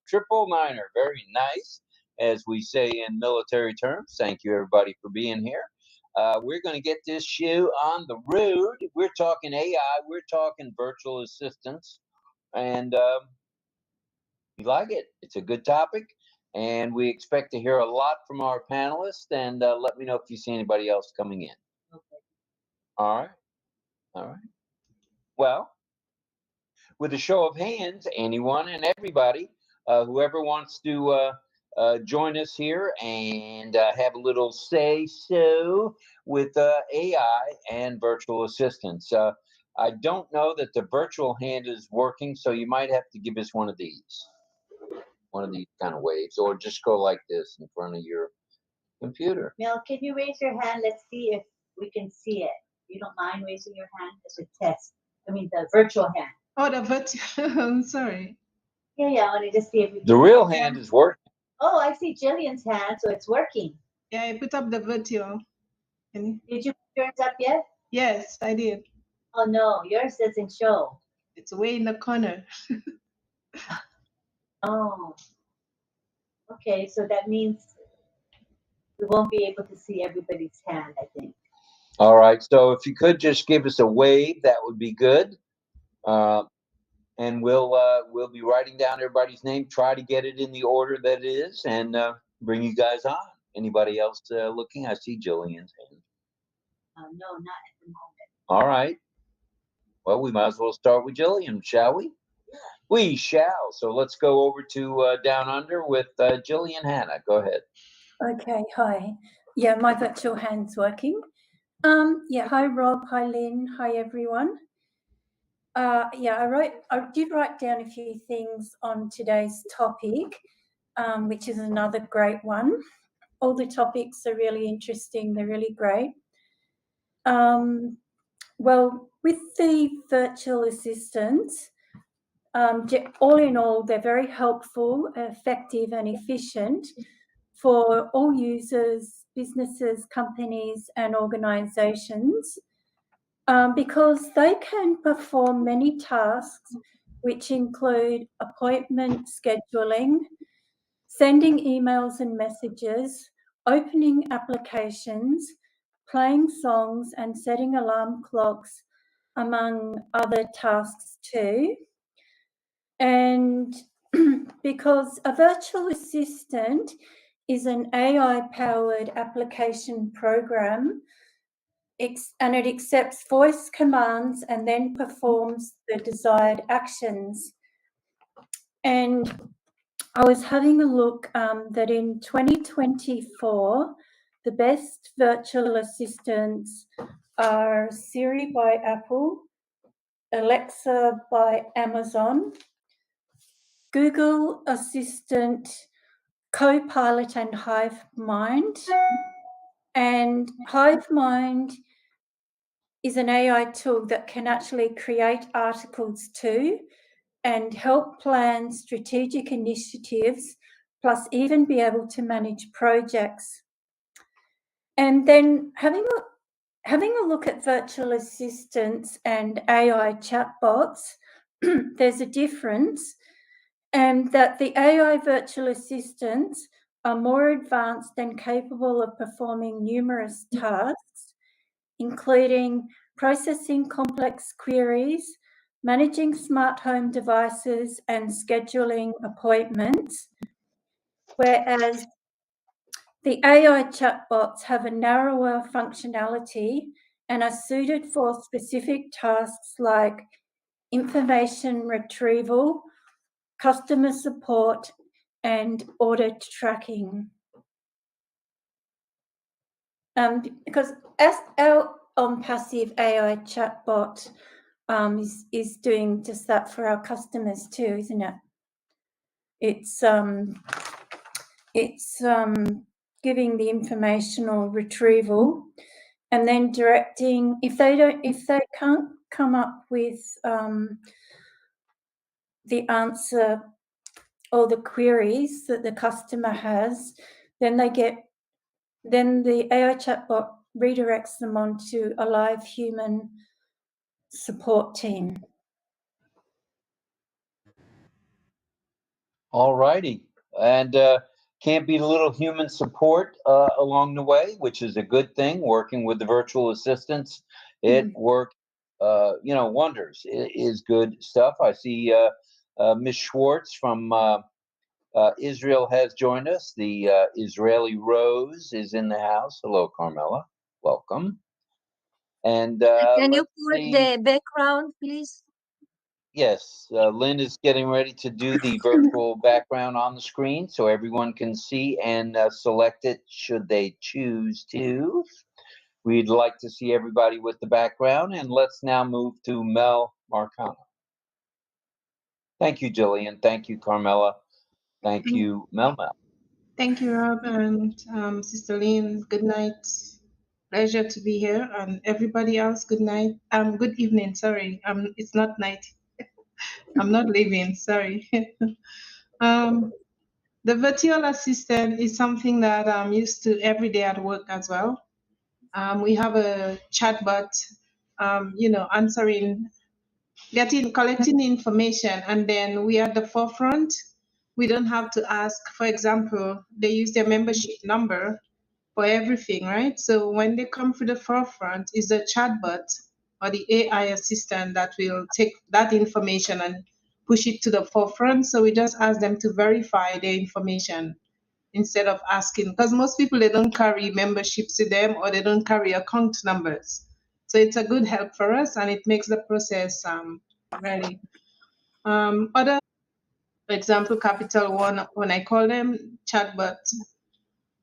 triple niner. Very nice, as we say in military terms. Thank you, everybody, for being here. We're going to get this show on the road. We're talking AI. We're talking virtual assistants. And we like it. It's a good topic. And we expect to hear a lot from our panelists. And let me know if you see anybody else coming in. Okay. All right. All right. Well, with a show of hands, anyone and everybody, whoever wants to join us here and have a little say-so with AI and virtual assistants. I don't know that the virtual hand is working, so you might have to give us one of these kind of waves, or just go like this in front of your computer. Mel, can you raise your hand? Let's see if we can see it. You don't mind raising your hand as a test? I mean, the virtual hand. Oh, the virtual. I'm sorry. Yeah, I wanted to see if we can. The real hand is working. Oh, I see Jillian's hand, so it's working. Yeah, I put up the virtual. Did you put yours up yet? Yes, I did. Oh no, yours doesn't show. It's way in the corner. Oh. Okay, so that means we won't be able to see everybody's hand, I think. All right, so if you could just give us a wave, that would be good. And we'll be writing down everybody's name, try to get it in the order that it is, and bring you guys on. Anybody else looking? I see Jillian's hand. No, not at the moment. All right. Well, we might as well start with Jillian, shall we? Yeah. We shall. So let's go over to Down Under with Jillian Hanna. Go ahead. Okay, hi. Yeah, my virtual hand's working. Yeah, hi Rob, hi Lynn, hi everyone. Yeah, I did write down a few things on today's topic, which is another great one. All the topics are really interesting, they're really great. Well, with the virtual assistants, all in all, they're very helpful, effective and efficient for all users, businesses, companies and organisations, because they can perform many tasks which include appointment scheduling, sending emails and messages, opening applications, playing songs and setting alarm clocks, among other tasks too. And because a virtual assistant is an AI-powered application program, and it accepts voice commands and then performs the desired actions. And I was having a look that in 2024, the best virtual assistants are Siri by Apple, Alexa by Amazon, Google Assistant, Copilot and HiveMind. And HiveMind is an AI tool that can actually create articles too and help plan strategic initiatives, plus even be able to manage projects. And then having a look at virtual assistants and AI chatbots, there's a difference, and that the AI virtual assistants are more advanced and capable of performing numerous tasks, including processing complex queries, managing smart home devices, and scheduling appointments, whereas the AI chatbots have a narrower functionality and are suited for specific tasks like information retrieval, customer support, and order tracking. Because as our ONPASSIVE AI chatbot is doing just that for our customers too, isn't it? It's giving the informational retrieval and then directing, if they can't come up with the answer or the queries that the customer has, then the AI chatbot redirects them onto a live human support team. All righty. And can't beat a little human support along the way, which is a good thing. Working with the virtual assistants, it worked, wonders. It is good stuff. I see Ms. Schwartz from Israel has joined us. The Israeli Rose is in the house. Hello, Carmela. Welcome. And can you put the background, please? Yes, Lynn is getting ready to do the virtual background on the screen so everyone can see and select it should they choose to. We'd like to see everybody with the background, and let's now move to Mel Marcano. Thank you, Jillian. Thank you, Carmela. Thank you, Mel. Thank you, Rob and Sister Lynn. Good night. Pleasure to be here, and everybody else. Good night. Good evening. Sorry, it's not night. I'm not leaving. Sorry. The virtual assistant is something that I'm used to every day at work as well. We have a chatbot, collecting information, and then we are at the forefront. We don't have to ask. For example, they use their membership number for everything, right? So when they come to the forefront, is the chatbot or the AI assistant that will take that information and push it to the forefront. So we just ask them to verify their information instead of asking, because most people, they don't carry memberships to them or they don't carry account numbers. So it's a good help for us, and it makes the process ready. Other, for example, Capital One, when I call them, chatbot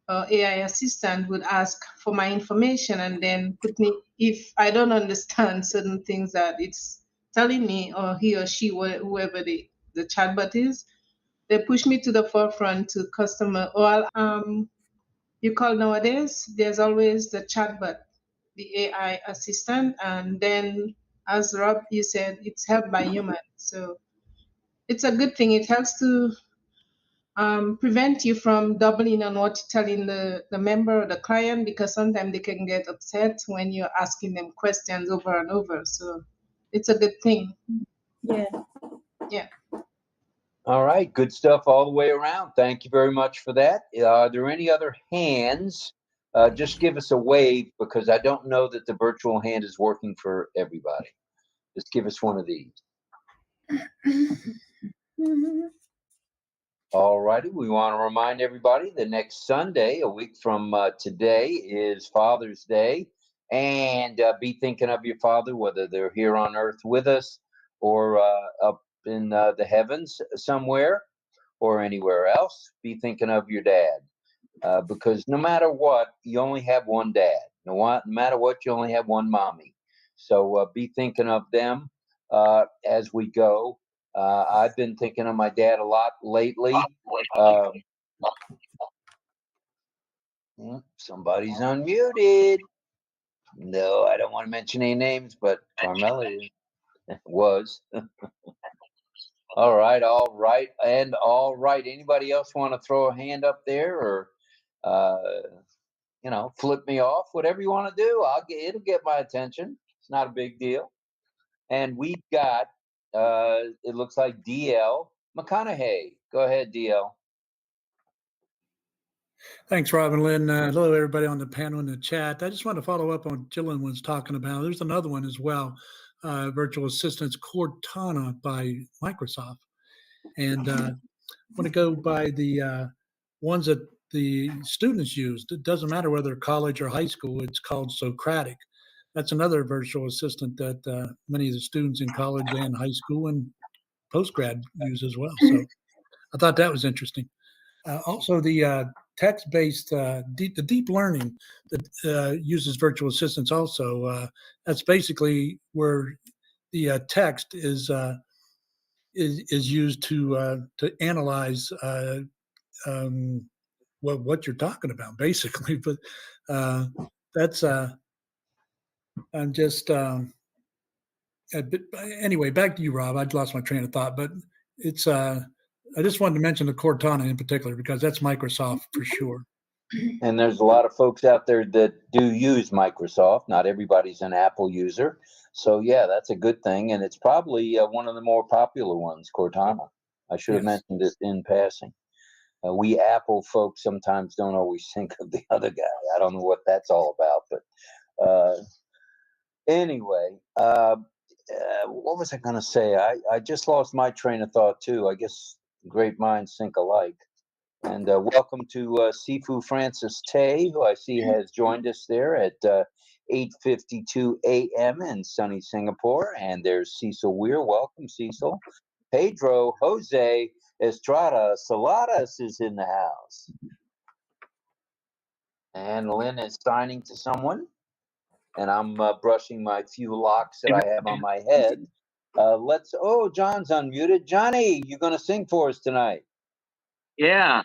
AI assistant would ask for my information and then put me, if I don't understand certain things that it's telling me, or he or she, whoever the chatbot is, they push me to the forefront to customer. Or you call nowadays, there's always the chatbot, the AI assistant, and then as Rob, you said, it's helped by humans. So it's a good thing. It helps to prevent you from doubling on what you're telling the member or the client, because sometimes they can get upset when you're asking them questions over and over. So it's a good thing. Yeah. Yeah. All right, good stuff all the way around. Thank you very much for that. Are there any other hands? Just give us a wave, because I don't know that the virtual hand is working for everybody. Just give us one of these. All righty, we want to remind everybody that next Sunday, a week from today, is Father's Day. And be thinking of your father, whether they're here on earth with us or up in the heavens somewhere or anywhere else. Be thinking of your dad, because no matter what, you only have one dad. No matter what, you only have one mommy. So be thinking of them as we go. I've been thinking of my dad a lot lately. Somebody's unmuted. No, I don't want to mention any names, but Carmela was. All right. Anybody else want to throw a hand up there, or flip me off? Whatever you want to do, it'll get my attention. It's not a big deal. And we've got it looks like 𝗩𝗶𝗿𝘁𝘂𝗹. Go ahead, DL. Thanks, Rob and Lynn. Hello, everybody on the panel in the chat. I just want to follow up on what Jillian was talking about. There's another one as well, virtual assistants, Cortana by Microsoft. And I want to go by the ones that the students use. It doesn't matter whether they're college or high school. It's called Socratic. That's another virtual assistant that many of the students in college and high school and postgrad use as well. So I thought that was interesting. Also, the text-based, the deep learning that uses virtual assistants also, that's basically where the text is used to analyze what you're talking about, basically. But that's I'm just anyway. Back to you, Rob. I'd lost my train of thought, but it's I just wanted to mention the Cortana in particular, because that's Microsoft for sure. And there's a lot of folks out there that do use Microsoft. Not everybody's an Apple user. So, yeah, that's a good thing. And it's probably one of the more popular ones, Cortana. I should have Yes. mentioned it in passing. We Apple folks sometimes don't always think of the other guy. I don't know what that's all about, but anyway, what was I going to say? I just lost my train of thought too. I guess great minds think alike. And welcome to Sifu Francis Tay, who I see has joined us there at 8:52 a.m. in sunny Singapore. And there's Cecil Weir. Welcome, Cecil. Pedro Jose Estrada Saladas is in the house. And Lynn is signing to someone. And I'm brushing my few locks that I have on my head. John's unmuted. Johnny, you're going to sing for us tonight. Yeah.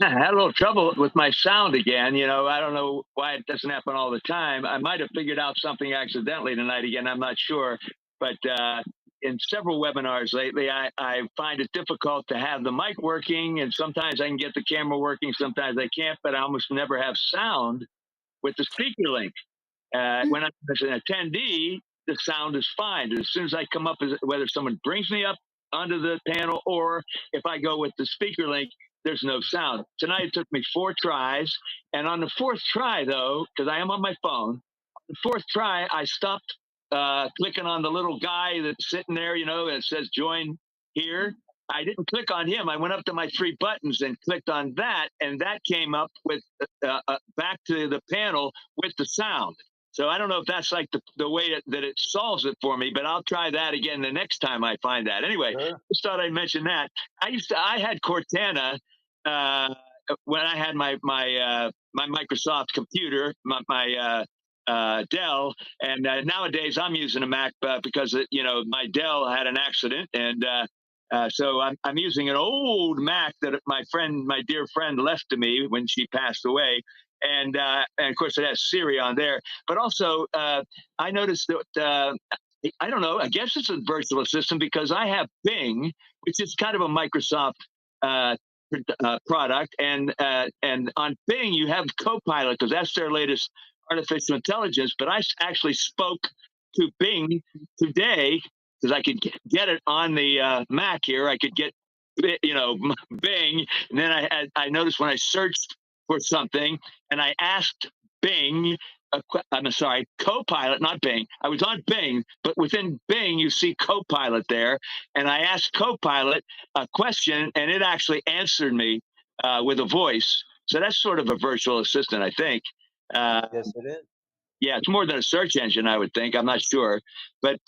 I had a little trouble with my sound again. You know, I don't know why it doesn't happen all the time. I might have figured out something accidentally tonight again. I'm not sure. But in several webinars lately, I find it difficult to have the mic working. And sometimes I can get the camera working. Sometimes I can't. But I almost never have sound with the speaker link. When I'm as an attendee, the sound is fine. As soon as I come up, whether someone brings me up onto the panel or if I go with the speaker link, there's no sound. Tonight it took me 4 tries. And on the 4th try, though, because I am on my phone, the 4th try, I stopped clicking on the little guy that's sitting there, you know, that says join here. I didn't click on him. I went up to my 3 buttons and clicked on that. And that came up with back to the panel with the sound. So I don't know if that's like the way that it solves it for me, but I'll try that again the next time I find that. Anyway, Sure. just thought I'd mention that. I had Cortana when I had my Microsoft computer, my Dell, and nowadays I'm using a Mac because my Dell had an accident, and so I'm using an old Mac that my dear friend left to me when she passed away. And of course, it has Siri on there. But also, I noticed that, I don't know, I guess it's a virtual assistant because I have Bing, which is kind of a Microsoft product. And on Bing, you have Copilot because that's their latest artificial intelligence. But I actually spoke to Bing today because I could get it on the Mac here. I could get, Bing. And then I noticed when I searched for something and I asked Bing, I'm sorry, Copilot, not Bing. I was on Bing, but within Bing, you see Copilot there. And I asked Copilot a question and it actually answered me with a voice. So that's sort of a virtual assistant, I think. Yes, it is. Yeah, it's more than a search engine, I would think. I'm not sure. But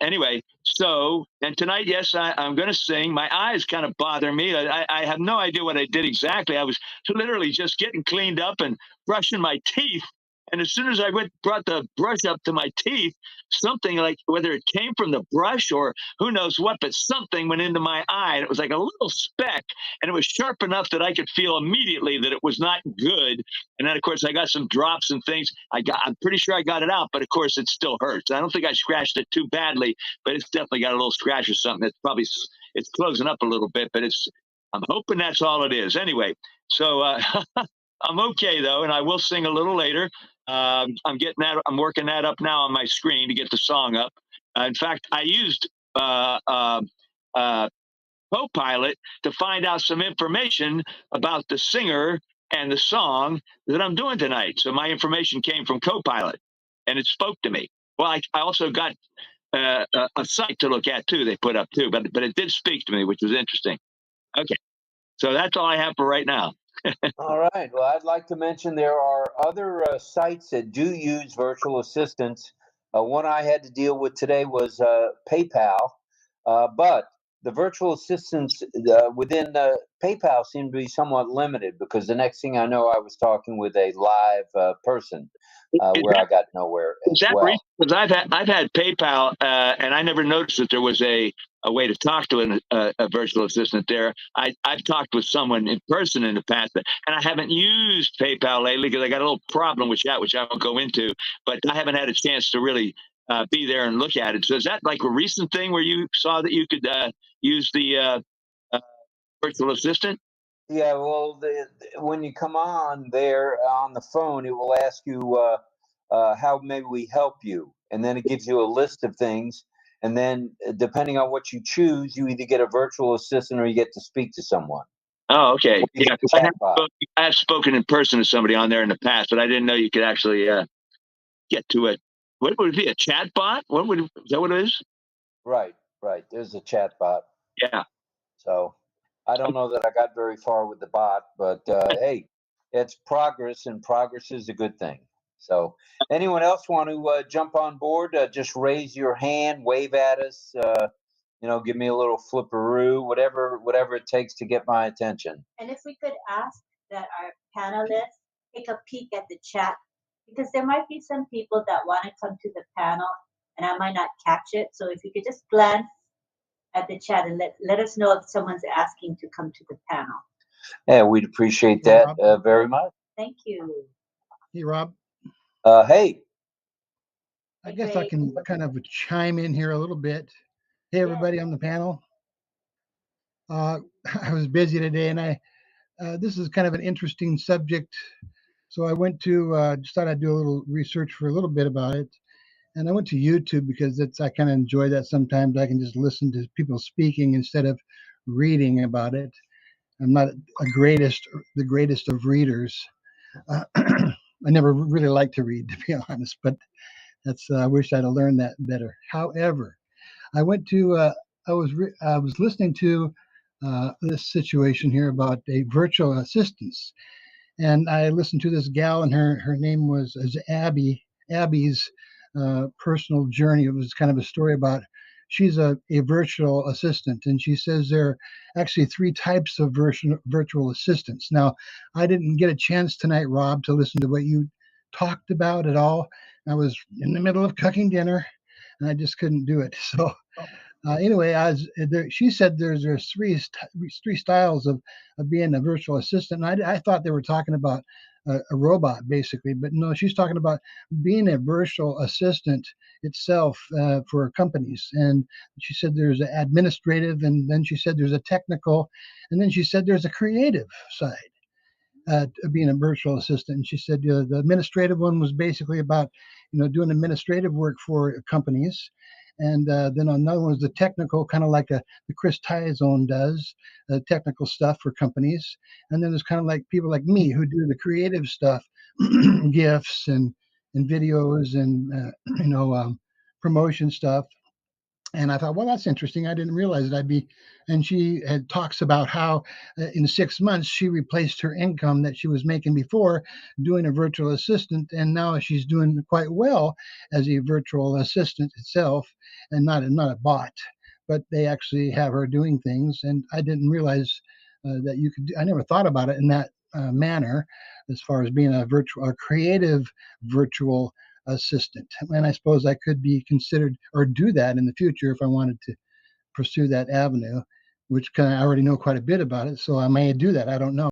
anyway, and tonight, yes, I'm going to sing. My eyes kind of bother me. I have no idea what I did exactly. I was literally just getting cleaned up and brushing my teeth. And as soon as I brought the brush up to my teeth, something like, whether it came from the brush or who knows what, but something went into my eye. And it was like a little speck. And it was sharp enough that I could feel immediately that it was not good. And then, of course, I got some drops and things. I'm pretty sure I got it out, but of course, it still hurts. I don't think I scratched it too badly, but it's definitely got a little scratch or something. It's closing up a little bit, but I'm hoping that's all it is. Anyway, so I'm okay, though, and I will sing a little later. I'm working that up now on my screen to get the song up. In fact, I used Copilot to find out some information about the singer and the song that I'm doing tonight. So my information came from Copilot, and it spoke to me. Well, I also got a site to look at too. They put up too, but it did speak to me, which was interesting. Okay, so that's all I have for right now. All right. Well, I'd like to mention there are other sites that do use virtual assistants. One I had to deal with today was PayPal, but the virtual assistants within PayPal seem to be somewhat limited because the next thing I know, I was talking with a live person where I got nowhere as well. Because I've had PayPal and I never noticed that there was a way to talk to a virtual assistant there. I've talked with someone in person in the past, and I haven't used PayPal lately because I got a little problem with that, which I won't go into. But I haven't had a chance to really be there and look at it. So is that like a recent thing where you saw that you could use the virtual assistant? Yeah, well, when you come on there on the phone, it will ask you how may we help you, and then it gives you a list of things, And then depending on what you choose, you either get a virtual assistant or you get to speak to someone. Oh, okay. Yeah, because Chatbot. I have spoken in person to somebody on there in the past, but I didn't know you could actually get to it. What would it be? A chat bot? Is that what it is? Right. There's a chat bot. Yeah. So I don't know that I got very far with the bot, but hey, it's progress, and progress is a good thing. So anyone else want to jump on board? Just raise your hand, wave at us, give me a little flipperoo, whatever it takes to get my attention. And if we could ask that our panelists take a peek at the chat, because there might be some people that want to come to the panel and I might not catch it. So if you could just glance at the chat and let us know if someone's asking to come to the panel. Yeah, we'd appreciate that very much. Thank you. Hey, Rob. Hey. I guess I can kind of chime in here a little bit. Hey, everybody on the panel. I was busy today, and this is kind of an interesting subject. So I went to, just thought I'd do a little research for a little bit about it. And I went to YouTube because I kind of enjoy that sometimes. I can just listen to people speaking instead of reading about it. I'm not the greatest of readers. I never really liked to read, to be honest, but I wish I'd have learned that better. However, I went to, I was listening to this situation here about a virtual assistants, and I listened to this gal, and her name was Abby. Abby's personal journey. It was kind of a story about she's a virtual assistant, and she says there are actually 3 types of virtual assistants. Now, I didn't get a chance tonight, Rob, to listen to what you talked about at all. I was in the middle of cooking dinner, and I just couldn't do it. So anyway, she said there's 3 styles of being a virtual assistant. And I thought they were talking about a robot, basically, but no, she's talking about being a virtual assistant itself for companies. And she said there's an administrative, and then she said there's a technical, and then she said there's a creative side of being a virtual assistant. And she said the administrative one was basically about doing administrative work for companies. And then another one was the technical, kind of like the Chris Tyzone does, technical stuff for companies. And then there's kind of like people like me who do the creative stuff, GIFs and videos and promotion stuff. And I thought, well, that's interesting. I didn't realize that I'd be. And she talks about how in 6 months she replaced her income that she was making before doing a virtual assistant, and now she's doing quite well as a virtual assistant itself, and not a bot, but they actually have her doing things. And I didn't realize that you could. I never thought about it in that manner, as far as being a creative virtual assistant. And I suppose I could be considered or do that in the future if I wanted to pursue that avenue, which I already know quite a bit about it. So I may do that. I don't know.